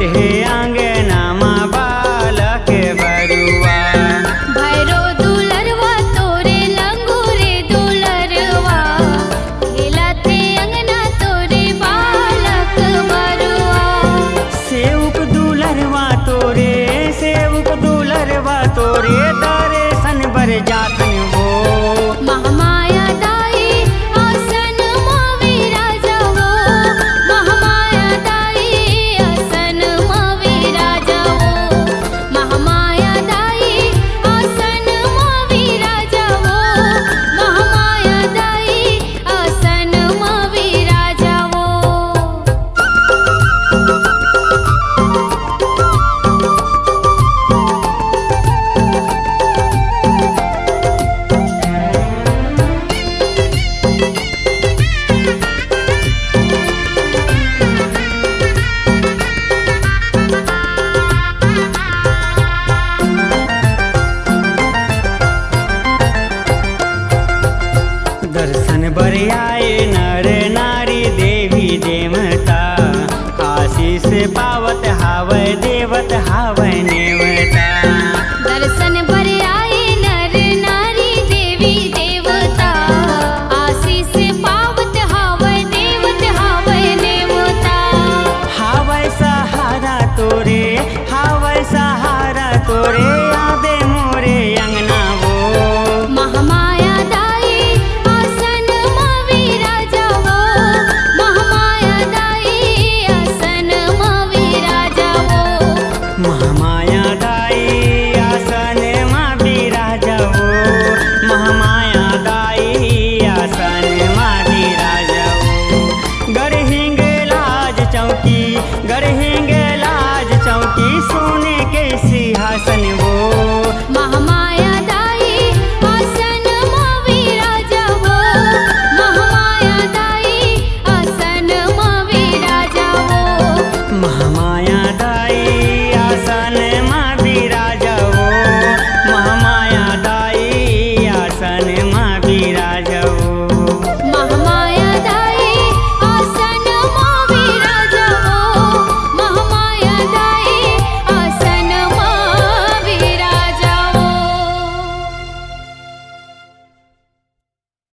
हे आंगना माँ बालक बरुआ। भैरो दुलरवा तोरे लंगूरे दुलरवा, खेलत हे अंगना तोरे बालक बरुआ। सेवक दुलरवा तोरे, सेवक दुलरवा तोरे, दर्शन बर जातन वो। महामाया दाई आसन मावी राजा वो, महामाया दाई आसन मावी राजा वो, महामाया दाई आसन मावी राजा वो, महामाया दाई आसन मावी राजा वो। दर्शन बर आए नर नारी देवी देवता, आशीष पावत हावय देवत हावय नेवता। दर्शन बर आए नर नारी देवी देवता, आशीष पावत हावय देवत हावय देवता। हावय सहारा तोरे, हावय सहारा तोरे, आबे मोरे अंगना वो। महामाया दाई आसन मावी राजा वो, महामाया दाई आसन मावी राजा वो। महामाया दाई आसन माँ बिराजा वो, महामाया दाई आसन माँ बिराजा वो। गढ़हिंग लाज चौकी, गढ़हिंग लाज चौकी, सोने के सिंहासन वो।